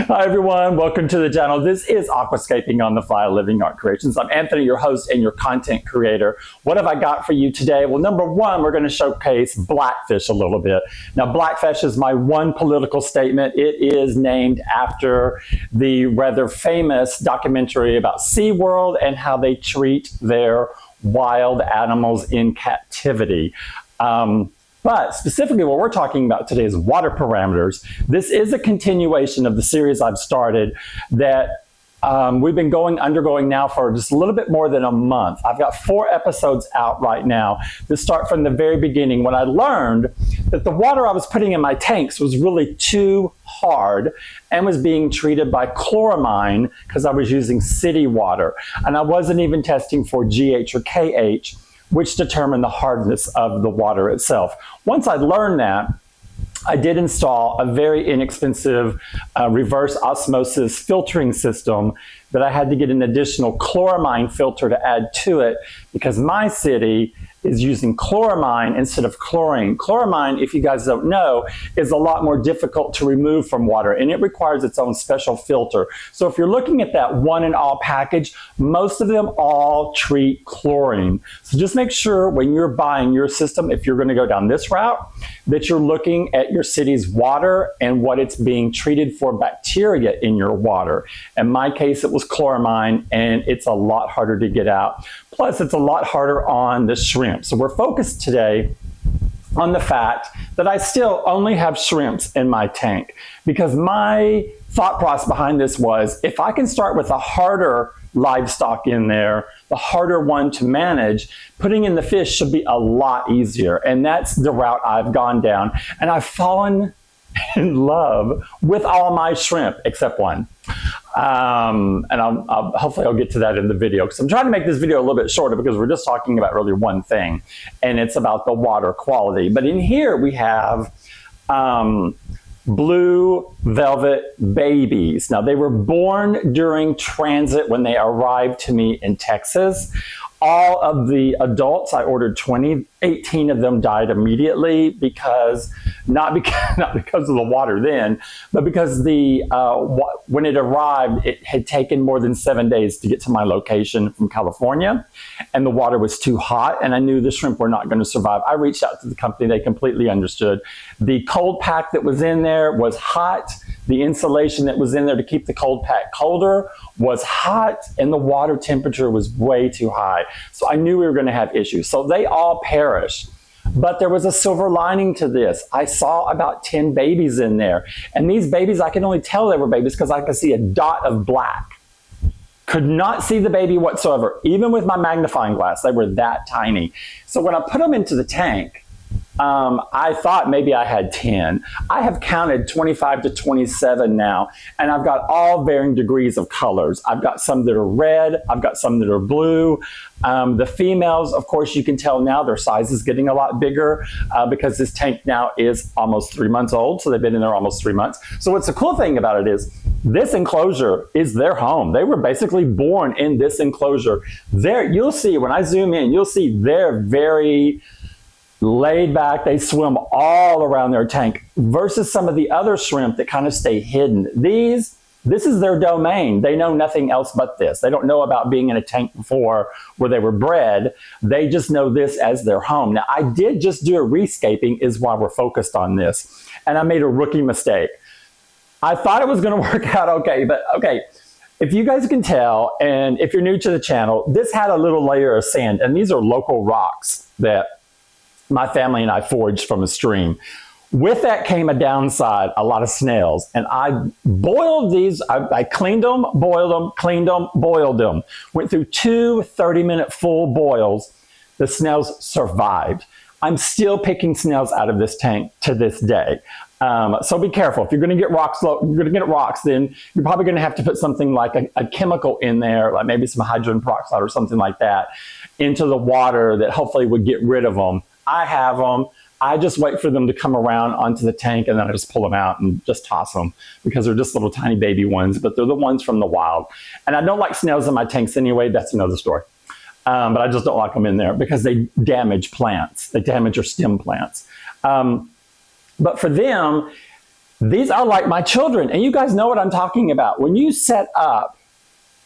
Hi everyone, welcome to the channel. This is Aquascaping on the Fly Living Art Creations. I'm Anthony, your host and your content creator. What have I got for you today? Well, number one, we're going to showcase blackfish a little bit. Now, blackfish is my one political statement. It is named after the rather famous documentary about SeaWorld and how they treat their wild animals in captivity. But specifically what we're talking about today is water parameters. This is a continuation of the series I've started that we've been undergoing now for just a little bit more than a month. I've got 4 episodes out right now that start from the very beginning when I learned that the water I was putting in my tanks was really too hard and was being treated by chloramine because I was using city water. And I wasn't even testing for GH or KH, which determine the hardness of the water itself. Once I learned that, I did install a very inexpensive reverse osmosis filtering system that I had to get an additional chloramine filter to add to it because my city is using chloramine instead of chlorine. Chloramine, if you guys don't know, is a lot more difficult to remove from water and it requires its own special filter. So if you're looking at that one and all package, most of them all treat chlorine. So just make sure when you're buying your system, if you're going to go down this route, that you're looking at your city's water and what it's being treated for bacteria in your water. In my case, it was chloramine and it's a lot harder to get out. Plus, it's a lot harder on the shrimp. So we're focused today on the fact that I still only have shrimps in my tank because my thought process behind this was if I can start with a harder livestock in there, the harder one to manage, putting in the fish should be a lot easier. And that's the route I've gone down. And I've fallen in love with all my shrimp except one. And hopefully I'll get to that in the video because I'm trying to make this video a little bit shorter because we're just talking about really one thing and it's about the water quality. But in here we have blue velvet babies. Now they were born during transit when they arrived to me in Texas. All of the adults, I ordered 20, 18 of them died immediately because, not because of the water then, but because when it arrived, it had taken more than 7 days to get to my location from California and the water was too hot and I knew the shrimp were not going to survive. I reached out to the company, they completely understood. The cold pack that was in there was hot. The insulation that was in there to keep the cold pack colder was hot and the water temperature was way too high. So I knew we were going to have issues. So they all perished. But there was a silver lining to this. I saw about 10 babies in there. And these babies, I can only tell they were babies because I could see a dot of black. Could not see the baby whatsoever. Even with my magnifying glass, they were that tiny. So when I put them into the tank, I thought maybe I had 10. I have counted 25 to 27 now, and I've got all varying degrees of colors. I've got some that are red, I've got some that are blue. The females, of course, you can tell now their size is getting a lot bigger because this tank now is almost 3 months old, so they've been in there almost 3 months. So what's the cool thing about it is this enclosure is their home. They were basically born in this enclosure. There, you'll see, when I zoom in, you'll see they're very laid back. They swim all around their tank versus some of the other shrimp that kind of stay hidden. This is their domain. They know nothing else but this. They don't know about being in a tank before where they were bred. They just know this as their home. Now, I did just do a rescaping is why we're focused on this. And I made a rookie mistake. I thought it was going to work out okay, but okay. If you guys can tell, and if you're new to the channel, this had a little layer of sand, and these are local rocks that my family and I foraged from a stream. With that came a downside, a lot of snails. And I boiled these, I cleaned them, boiled them, cleaned them, boiled them. Went through 2 30-minute full boils. The snails survived. I'm still picking snails out of this tank to this day. So be careful. If you're going to get rocks, then you're probably going to have to put something like a chemical in there, like maybe some hydrogen peroxide or something like that, into the water that hopefully would get rid of them. I have them. I just wait for them to come around onto the tank and then I just pull them out and just toss them because they're just little tiny baby ones, but they're the ones from the wild. And I don't like snails in my tanks anyway. That's another story. But I just don't like them in there because they damage plants. They damage your stem plants. But for them, These are like my children, and you guys know what I'm talking about. When you set up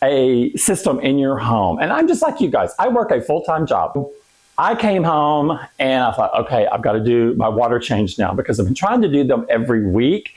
a system in your home, and I'm just like you guys, I work a full-time job. I came home and I thought, okay, I've got to do my water change now because I've been trying to do them every week.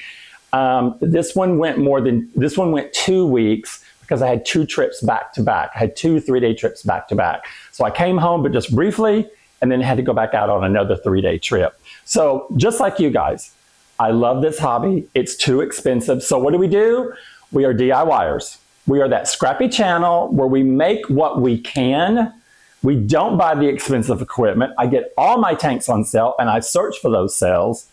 This one went 2 weeks because I had 2 trips back to back. I had 2 3-day trips back to back. So I came home, but just briefly, and then had to go back out on another 3-day trip. So just like you guys, I love this hobby. It's too expensive. So what do? We are DIYers. We are that scrappy channel where we make what we can. We don't buy the expensive equipment. I get all my tanks on sale and I search for those sales.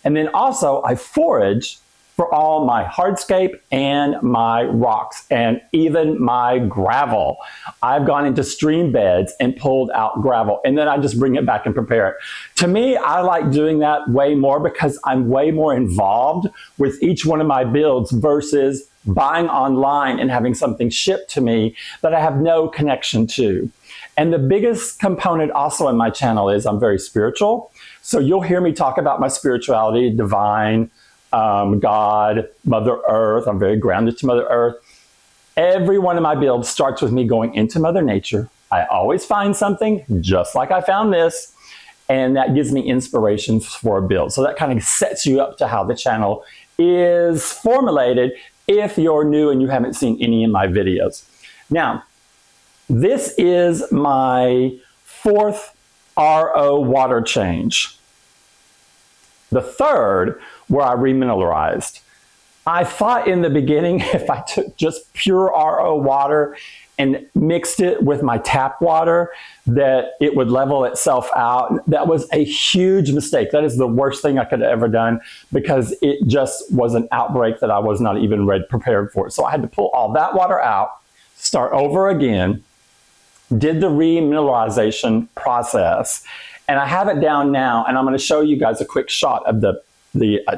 And then also I forage for all my hardscape and my rocks and even my gravel. I've gone into stream beds and pulled out gravel, and then I just bring it back and prepare it. To me, I like doing that way more because I'm way more involved with each one of my builds versus buying online and having something shipped to me that I have no connection to. And the biggest component also in my channel is I'm very spiritual. So you'll hear me talk about my spirituality, divine, God, Mother Earth. I'm very grounded to Mother Earth. Every one of my builds starts with me going into Mother Nature. I always find something, just like I found this, and that gives me inspiration for a build. So that kind of sets you up to how the channel is formulated if you're new and you haven't seen any of my videos. Now, this is my 4th RO water change. The 3rd, where I remineralized. I thought in the beginning if I took just pure RO water and mixed it with my tap water that it would level itself out. That was a huge mistake. That is the worst thing I could have ever done because it just was an outbreak that I was not even prepared for. So I had to pull all that water out, start over again, did the remineralization process, and I have it down now, and I'm going to show you guys a quick shot of the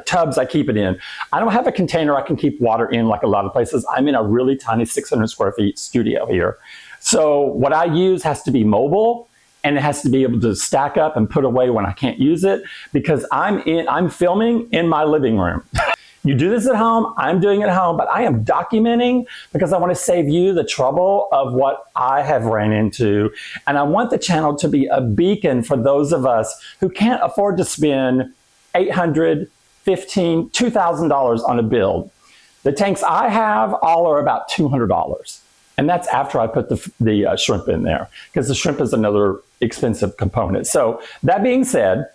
tubs I keep it in. I don't have a container I can keep water in like a lot of places. I'm in a really tiny 600 square feet studio here. So what I use has to be mobile, and it has to be able to stack up and put away when I can't use it because I'm filming in my living room. You do this at home, I'm doing it at home, but I am documenting because I want to save you the trouble of what I have ran into. And I want the channel to be a beacon for those of us who can't afford to spend $800, $1,500, $2,000 on a build. The tanks I have all are about $200. And that's after I put the shrimp in there because the shrimp is another expensive component. So that being said,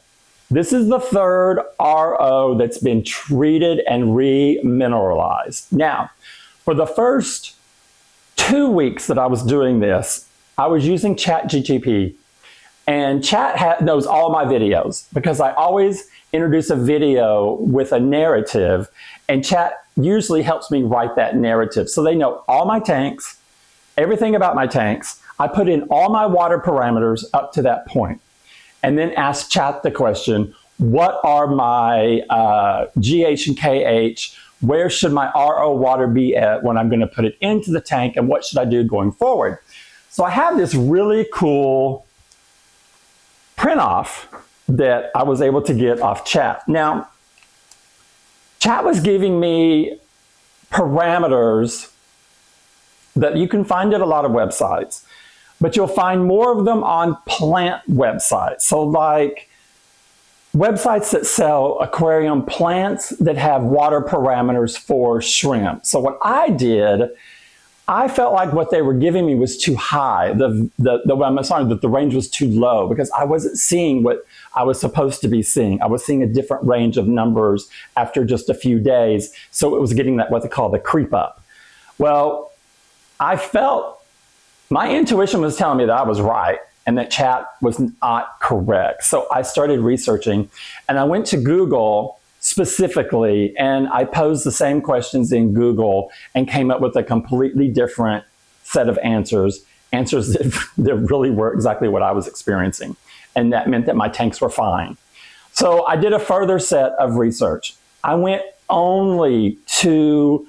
this is the 3rd RO that's been treated and remineralized. Now, for the first 2 weeks that I was doing this, I was using ChatGPT, and Chat knows all my videos because I always introduce a video with a narrative, and Chat usually helps me write that narrative. So they know all my tanks, everything about my tanks. I put in all my water parameters up to that point. And then ask Chat the question, what are my GH and KH? Where should my RO water be at when I'm going to put it into the tank? And what should I do going forward? So I have this really cool print off that I was able to get off Chat. Now, Chat was giving me parameters that you can find at a lot of websites. But you'll find more of them on plant websites. So like websites that sell aquarium plants that have water parameters for shrimp. So what I did, I felt like what they were giving me was too high. I'm sorry, that the range was too low because I wasn't seeing what I was supposed to be seeing. I was seeing a different range of numbers after just a few days. So it was getting that what they call the creep up. Well, I felt my intuition was telling me that I was right and that Chat was not correct. So I started researching and I went to Google specifically and I posed the same questions in Google and came up with a completely different set of answers that really were exactly what I was experiencing. And that meant that my tanks were fine. So I did a further set of research. I went only to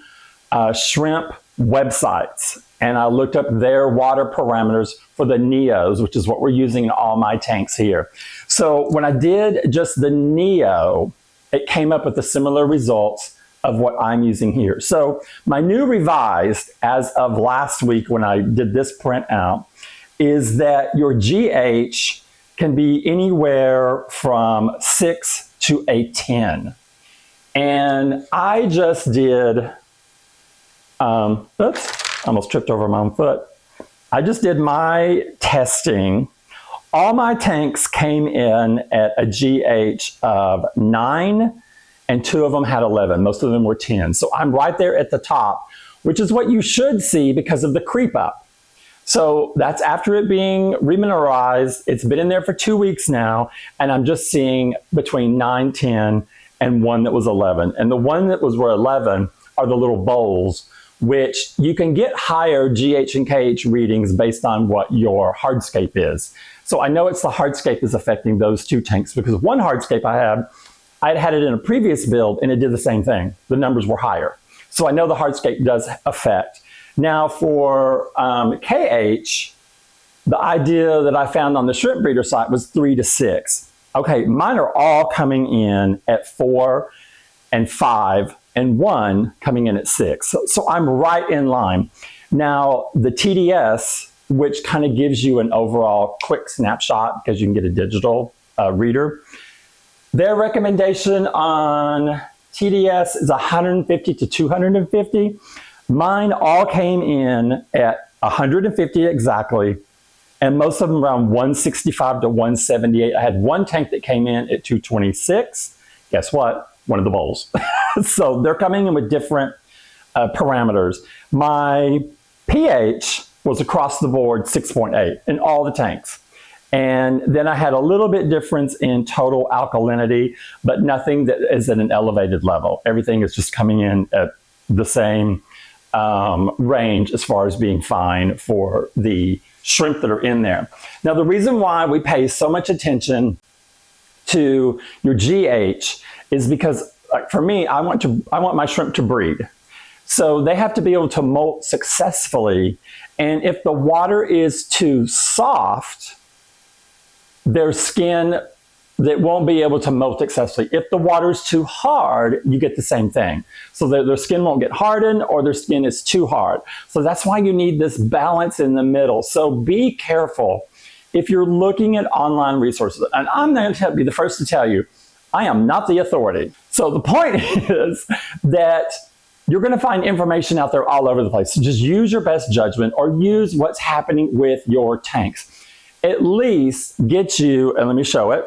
shrimp websites. And I looked up their water parameters for the Neos, which is what we're using in all my tanks here. So when I did just the Neo, it came up with the similar results of what I'm using here. So my new revised, as of last week when I did this printout, is that your GH can be anywhere from 6 to a 10. And I just did, oops, almost tripped over my own foot. I just did my testing. All my tanks came in at a GH of 9, and 2 of them had 11. Most of them were 10. So I'm right there at the top, which is what you should see because of the creep up. So that's after it being remineralized. It's been in there for 2 weeks now, and I'm just seeing between 9, 10, and 1 that was 11. And the one that was 11 are the little bowls, which you can get higher GH and KH readings based on what your hardscape is. So I know it's the hardscape is affecting those 2 tanks, because one hardscape I'd had it in a previous build and it did the same thing. The numbers were higher. So I know the hardscape does affect. Now for KH, the idea that I found on the shrimp breeder site was 3 to 6. Okay, mine are all coming in at 4 and 5 and 1 coming in at 6. So I'm right in line. Now the TDS, which kind of gives you an overall quick snapshot because you can get a digital reader, their recommendation on TDS is 150 to 250. Mine all came in at 150 exactly, and most of them around 165 to 178. I had one tank that came in at 226. Guess what? One of the bowls. So they're coming in with different parameters. My pH was across the board 6.8 in all the tanks. And then I had a little bit difference in total alkalinity, but nothing that is at an elevated level. Everything is just coming in at the same range as far as being fine for the shrimp that are in there. Now, the reason why we pay so much attention to your GH is because, like, for me, I want my shrimp to breed. So they have to be able to molt successfully. And if the water is too soft, their skin that won't be able to molt successfully. If the water is too hard, you get the same thing. So their skin won't get hardened, or their skin is too hard. So that's why you need this balance in the middle. So be careful if you're looking at online resources. And I'm going to be the first to tell you, I am not the authority. So the point is that you're going to find information out there all over the place. So just use your best judgment, or use what's happening with your tanks. At least get you, and let me show it.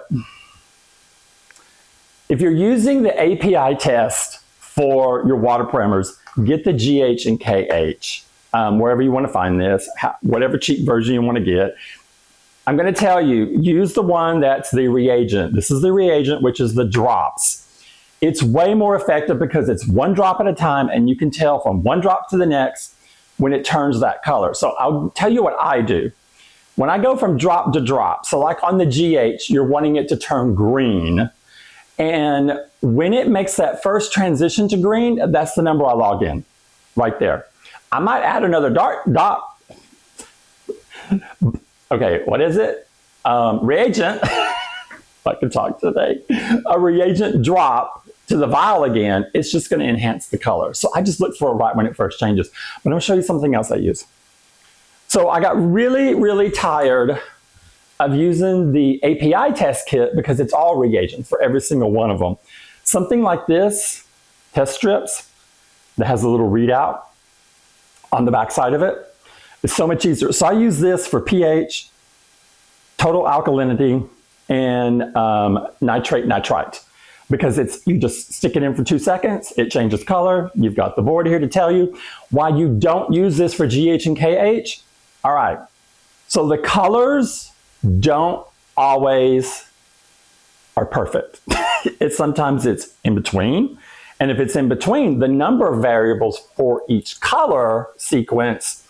If you're using the API test for your water parameters, get the GH and KH, wherever you want to find this, whatever cheap version you want to get. I'm going to tell you, use the one that's the reagent. This is the reagent, which is the drops. It's way more effective because it's 1 drop at a time, and you can tell from 1 drop to the next when it turns that color. So I'll tell you what I do. When I go from drop to drop, so like on the GH, you're wanting it to turn green. And when it makes that first transition to green, that's the number I log in, right there. I might add another dot. Okay, what is it? Reagent, if I can talk today. A reagent drop to the vial again, it's just gonna enhance the color. So I just look for it right when it first changes. But I'm gonna show you something else I use. So I got really, really tired of using the API test kit because it's all reagents for every single one of them. Something like this, test strips, that has a little readout on the back side of it, is so much easier. So I use this for pH, total alkalinity, and nitrite, because you just stick it in for 2 seconds, it changes color. You've got the board here to tell you why you don't use this for GH and KH. All right, so the colors don't always are perfect. Sometimes it's in between. And if it's in between, the number of variables for each color sequence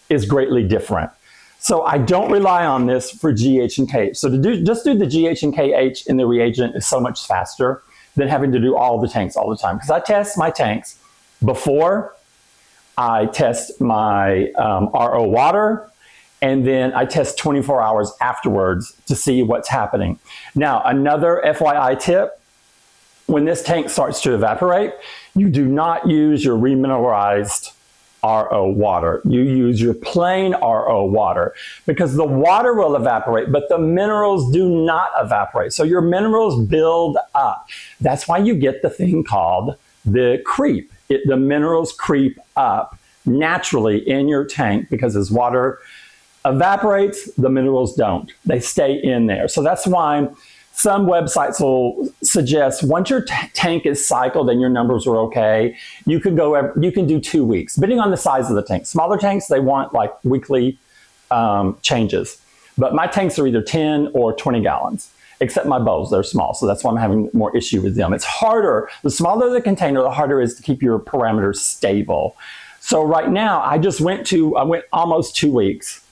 is greatly different. So I don't rely on this for GH and KH. So just do the GH and KH in the reagent is so much faster than having to do all the tanks all the time. Because I test my tanks before I test my RO water, and then I test 24 hours afterwards to see what's happening. Now, another FYI tip, when this tank starts to evaporate, you do not use your remineralized RO water. You use your plain RO water because the water will evaporate, but the minerals do not evaporate. So your minerals build up. That's why you get the thing called the creep. The minerals creep up naturally in your tank because as water evaporates, the minerals don't. They stay in there. So that's why some websites will suggest once your tank is cycled and your numbers are okay, you can do 2 weeks, depending on the size of the tank. Smaller tanks, they want like weekly changes. But my tanks are either 10 or 20 gallons, except my bowls, they're small. So that's why I'm having more issue with them. It's harder. The smaller the container, the harder it is to keep your parameters stable. So right now, I went almost 2 weeks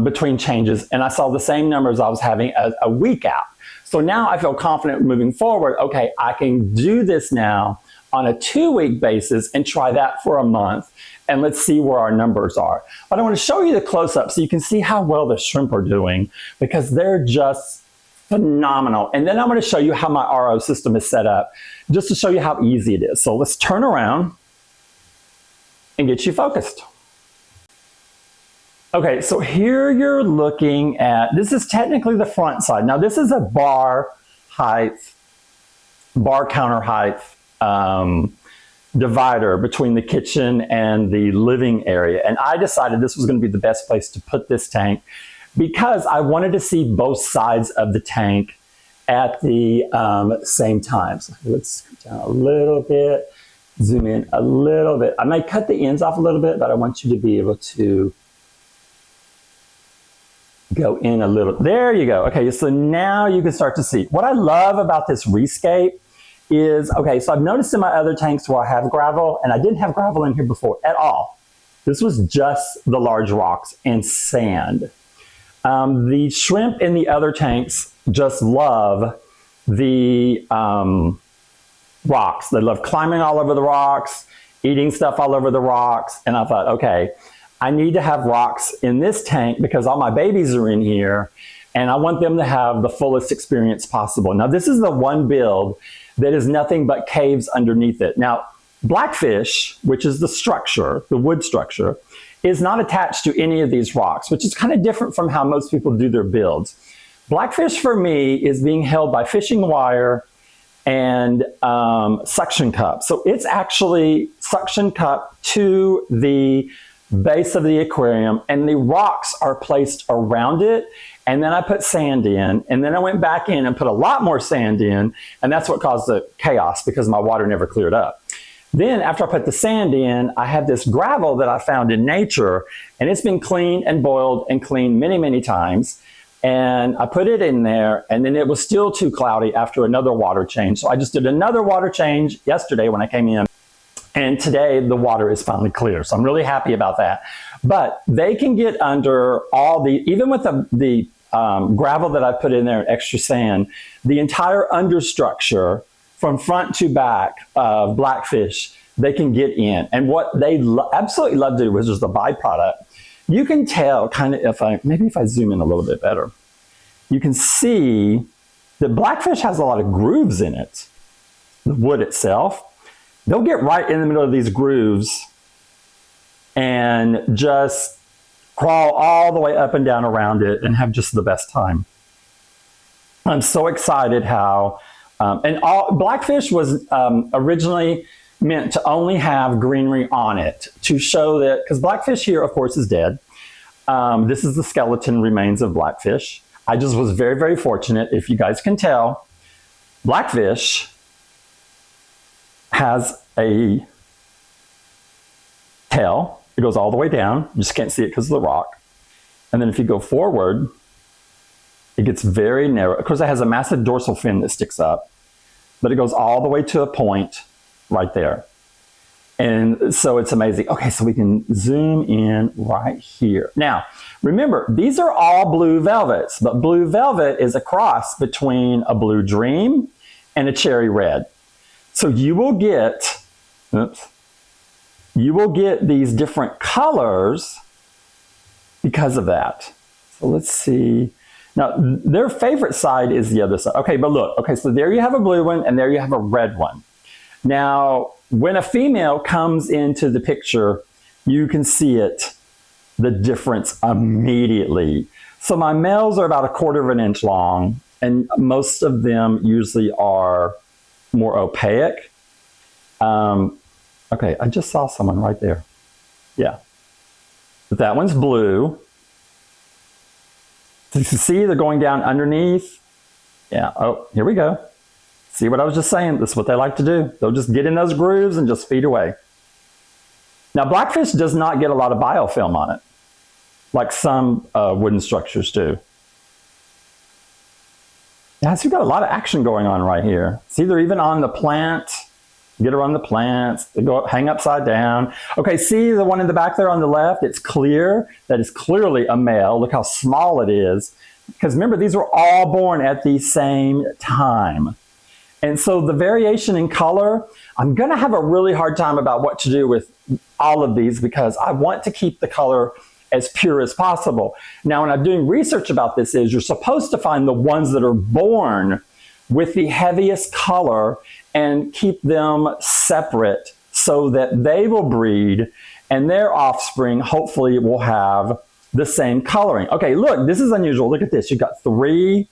between changes, and I saw the same numbers I was having a week out. So now I feel confident moving forward. Okay, I can do this now on a 2-week basis and try that for a month, and let's see where our numbers are. But I want to show you the close-up so you can see how well the shrimp are doing because they're just phenomenal. And then I'm going to show you how my RO system is set up just to show you how easy it is. So let's turn around and get you focused. Okay, so here you're looking at, this is technically the front side. Now this is a bar counter height divider between the kitchen and the living area. And I decided this was going to be the best place to put this tank because I wanted to see both sides of the tank at the same time. So let's scoot down a little bit, zoom in a little bit. I may cut the ends off a little bit, but I want you to be able to go in a little. There you go. Okay, so now you can start to see. What I love about this rescape is, okay, so I've noticed in my other tanks where I have gravel, and I didn't have gravel in here before at all. This was just the large rocks and sand. The shrimp in the other tanks just love the rocks. They love climbing all over the rocks, eating stuff all over the rocks, and I thought, okay, I need to have rocks in this tank because all my babies are in here and I want them to have the fullest experience possible. Now this is the one build that is nothing but caves underneath it. Now Blackfish, which is the structure, the wood structure, is not attached to any of these rocks, which is kind of different from how most people do their builds. Blackfish for me is being held by fishing wire and suction cup. So it's actually suction cup to the base of the aquarium, and the rocks are placed around it, and then I put sand in, and then I went back in and put a lot more sand in, and that's what caused the chaos because my water never cleared up. Then after I put the sand in, I had this gravel that I found in nature, and it's been cleaned and boiled and cleaned many, many times, and I put it in there, and then it was still too cloudy after another water change. So I just did another water change yesterday when I came in. And today the water is finally clear. So I'm really happy about that. But they can get under all the, even with the gravel that I put in there and extra sand, the entire understructure from front to back of Blackfish, they can get in. And what they absolutely love to do, which is the byproduct, you can tell kind of maybe if I zoom in a little bit better, you can see that Blackfish has a lot of grooves in it, the wood itself. They'll get right in the middle of these grooves and just crawl all the way up and down around it and have just the best time. I'm so excited how, Blackfish was originally meant to only have greenery on it to show that, because Blackfish here, of course, is dead. This is the skeleton remains of Blackfish. I just was very, very fortunate. If you guys can tell, Blackfish has a tail. It goes all the way down. You just can't see it because of the rock. And then if you go forward, it gets very narrow. Of course, it has a massive dorsal fin that sticks up, but it goes all the way to a point right there. And so it's amazing. Okay, so we can zoom in right here. Now, remember, these are all blue velvets, but blue velvet is a cross between a blue dream and a cherry red. So you will get, these different colors because of that. So let's see. Now, their favorite side is the other side. Okay, but look, okay, so there you have a blue one and there you have a red one. Now, when a female comes into the picture, you can see it, the difference immediately. So my males are about 1/4 of an inch long, and most of them usually are more opaque. Okay, I just saw someone right there. Yeah. But that one's blue. So you see they're going down underneath. Yeah, oh, here we go. See what I was just saying? This is what they like to do. They'll just get in those grooves and just feed away. Now, blackfish does not get a lot of biofilm on it, like some wooden structures do. Yeah, so you've got a lot of action going on right here. See, they're even on the plant. Get her on the plants. They go up, hang upside down. Okay, see the one in the back there on the left? It's clear. That is clearly a male. Look how small it is. Because remember, these were all born at the same time. And so the variation in color, I'm going to have a really hard time about what to do with all of these because I want to keep the color as pure as possible. Now, when I'm doing research about this is you're supposed to find the ones that are born with the heaviest color and keep them separate so that they will breed and their offspring hopefully will have the same coloring. Okay, look, this is unusual. Look at this. You've got 3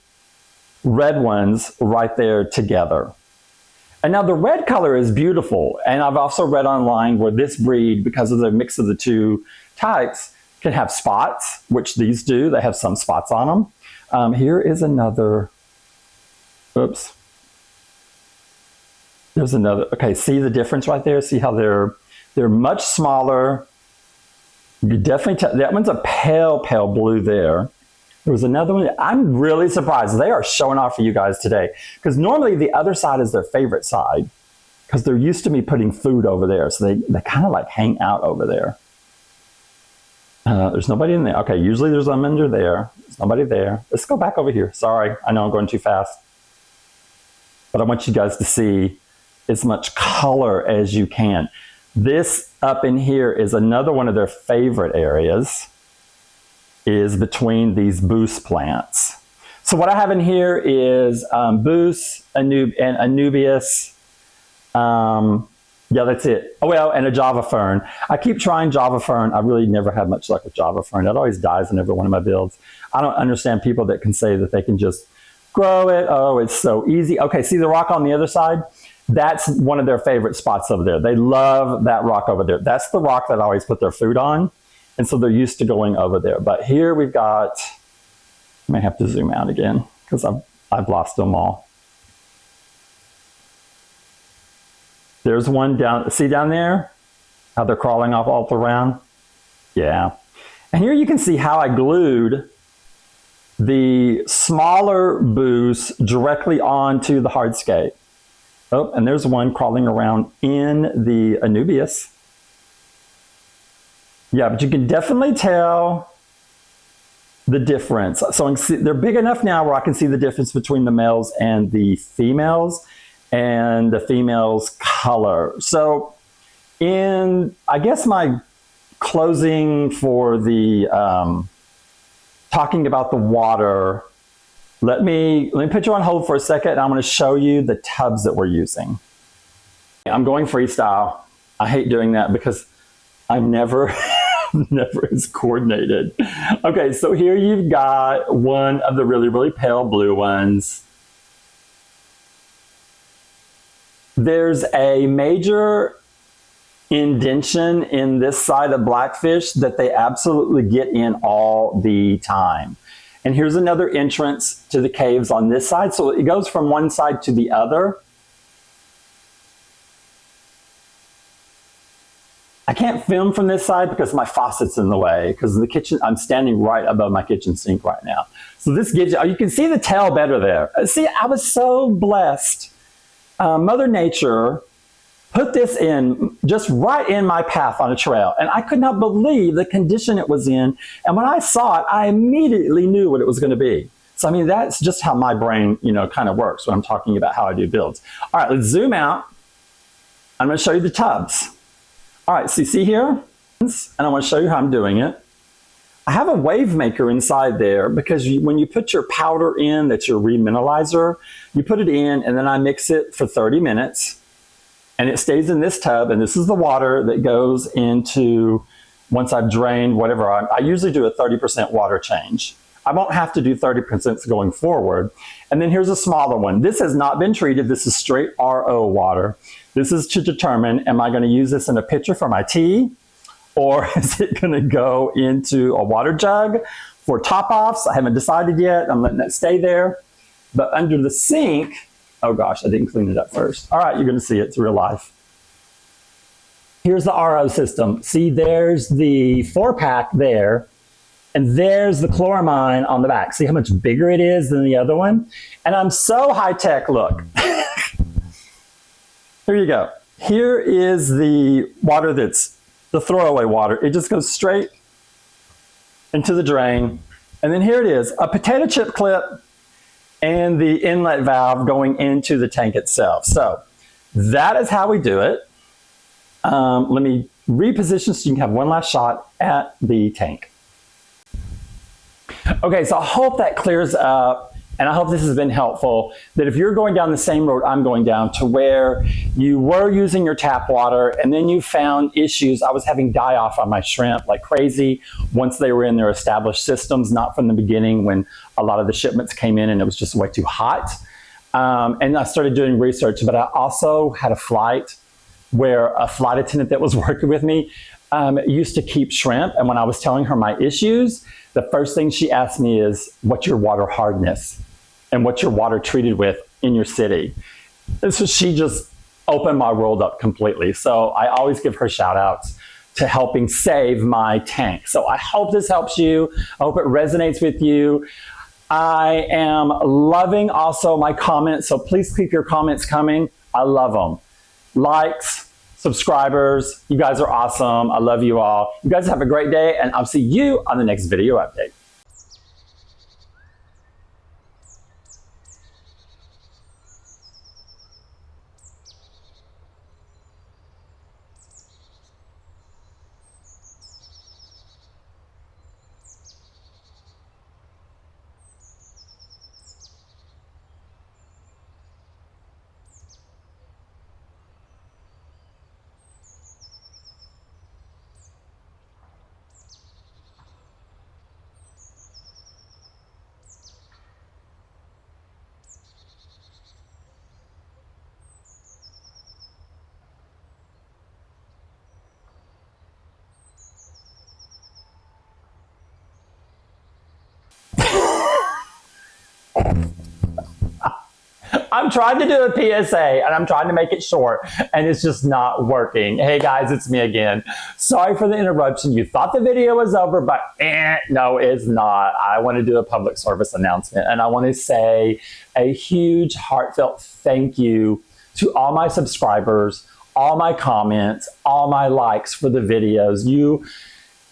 red ones right there together. And now the red color is beautiful. And I've also read online where this breed, because of the mix of the 2 types, can have spots, which these do. They have some spots on them. Here is another, oops. There's another, okay, see the difference right there? See how they're much smaller. You definitely tell, that one's a pale, pale blue there. There was another one. I'm really surprised. They are showing off for you guys today. Because normally the other side is their favorite side. Because they're used to me putting food over there. So they kind of like hang out over there. There's nobody in there. Okay, usually there's some under there. There's nobody there. Let's go back over here. Sorry, I know I'm going too fast. But I want you guys to see as much color as you can. This up in here is another one of their favorite areas. Is between these boost plants. So what I have in here is boost, and Anubias. Yeah, that's it. Oh, well, and a Java fern. I keep trying Java fern. I really never had much luck with Java fern. It always dies in every one of my builds. I don't understand people that can say that they can just grow it. Oh, it's so easy. Okay, see the rock on the other side? That's one of their favorite spots over there. They love that rock over there. That's the rock that I always put their food on. And so they're used to going over there. But here we've got, I may have to zoom out again because I've lost them all. There's one down, see down there? How they're crawling off all around? Yeah. And here you can see how I glued the smaller boosts directly onto the hardscape. Oh, and there's one crawling around in the Anubias. Yeah, but you can definitely tell the difference. So they're big enough now where I can see the difference between the males and the females and the females' color. So in, I guess my closing for the talking about the water, let me put you on hold for a second and I'm going to show you the tubs that we're using. I'm going freestyle. I hate doing that because I'm never as coordinated. Okay, so here you've got one of the really, really pale blue ones. There's a major indentation in this side of blackfish that they absolutely get in all the time. And here's another entrance to the caves on this side. So it goes from one side to the other. I can't film from this side because my faucet's in the way, because the kitchen, I'm standing right above my kitchen sink right now. So this gives you can see the tail better there. See, I was so blessed. Mother Nature put this in, just right in my path on a trail. And I could not believe the condition it was in. And when I saw it, I immediately knew what it was going to be. So, I mean, that's just how my brain, kind of works when I'm talking about how I do builds. All right, let's zoom out. I'm going to show you the tubs. All right, so you see here, and I want to show you how I'm doing it. I have a wave maker inside there because when you put your powder in, that's your remineralizer, you put it in and then I mix it for 30 minutes and it stays in this tub, and this is the water that goes into, once I've drained whatever, I usually do a 30% water change. I won't have to do 30% going forward. And then here's a smaller one. This has not been treated. This is straight RO water. This is to determine, am I going to use this in a pitcher for my tea? Or is it going to go into a water jug for top-offs? I haven't decided yet. I'm letting that stay there. But under the sink, oh gosh, I didn't clean it up first. All right, you're going to see it. It's real life. Here's the RO system. See, there's the 4-pack there, and there's the chloramine on the back. See how much bigger it is than the other one? And I'm so high-tech, look. Here you go. Here is the water that's the throwaway water. It just goes straight into the drain. And then here it is, a potato chip clip and the inlet valve going into the tank itself. So that is how we do it. Let me reposition so you can have one last shot at the tank. Okay, so I hope that clears up, and I hope this has been helpful, that if you're going down the same road I'm going down, to where you were using your tap water and then you found issues. I was having die-off on my shrimp like crazy once they were in their established systems, not from the beginning when a lot of the shipments came in and it was just way too hot. And I started doing research, but I also had a flight where a flight attendant that was working with me used to keep shrimp, and when I was telling her my issues, the first thing she asked me is, what's your water hardness? And what's your water treated with in your city? And so she just opened my world up completely. So I always give her shout outs to helping save my tank. So I hope this helps you. I hope it resonates with you. I am loving also my comments, so please keep your comments coming. I love them. Likes, subscribers, you guys are awesome. I love you all. You guys have a great day, and I'll see you on the next video update. I'm trying to do a PSA and I'm trying to make it short and it's just not working. Hey guys, it's me again. Sorry for the interruption. You thought the video was over, but no, it's not. I want to do a public service announcement, and I want to say a huge heartfelt thank you to all my subscribers, all my comments, all my likes for the videos. You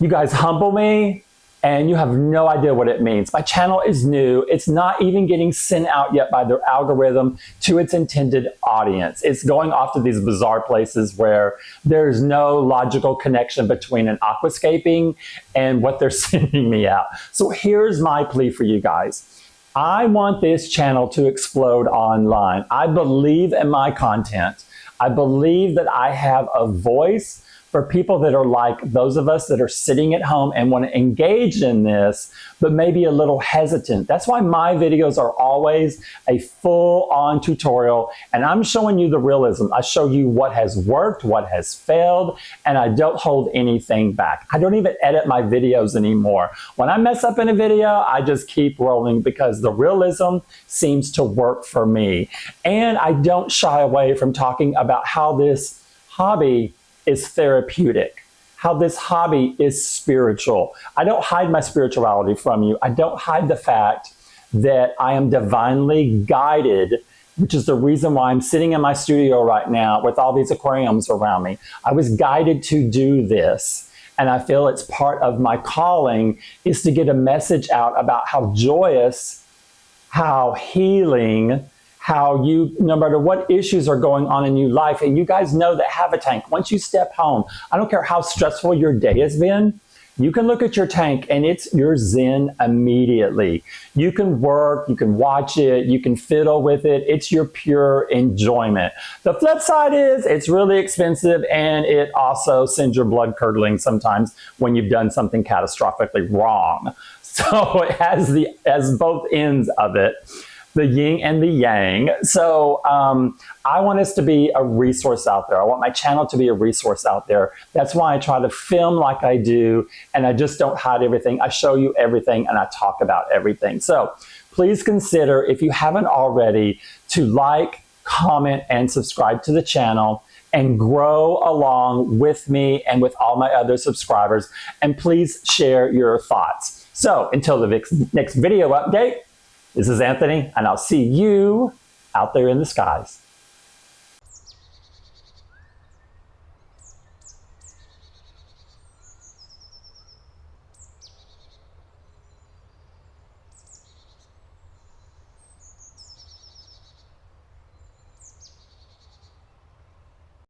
guys humble me, and you have no idea what it means. My channel is new. It's not even getting sent out yet by their algorithm to its intended audience. It's going off to these bizarre places where there's no logical connection between an aquascaping and what they're sending me out. So here's my plea for you guys. I want this channel to explode online. I believe in my content. I believe that I have a voice for people that are like those of us that are sitting at home and want to engage in this, but maybe a little hesitant. That's why my videos are always a full-on tutorial, and I'm showing you the realism. I show you what has worked, what has failed, and I don't hold anything back. I don't even edit my videos anymore. When I mess up in a video, I just keep rolling because the realism seems to work for me. And I don't shy away from talking about how this hobby is therapeutic, how this hobby is spiritual. I don't hide my spirituality from you. I don't hide the fact that I am divinely guided, which is the reason why I'm sitting in my studio right now with all these aquariums around me. I was guided to do this, and I feel it's part of my calling is to get a message out about how joyous, how healing, how you, no matter what issues are going on in your life, and you guys know that have a tank, once you step home, I don't care how stressful your day has been, You can look at your tank and you're zen immediately. You can work, you can watch it, you can fiddle with it. It's your pure enjoyment. The flip side is it's really expensive, and it also sends your blood curdling sometimes when you've done something catastrophically wrong. So it has both ends of it, the yin and the yang. So I want us to be a resource out there. I want my channel to be a resource out there. That's why I try to film like I do, and I just don't hide everything. I show you everything, and I talk about everything. So please consider, if you haven't already, to like, comment, and subscribe to the channel and grow along with me and with all my other subscribers. And please share your thoughts. So until the next video update, this is Anthony, and I'll see you out there in the skies.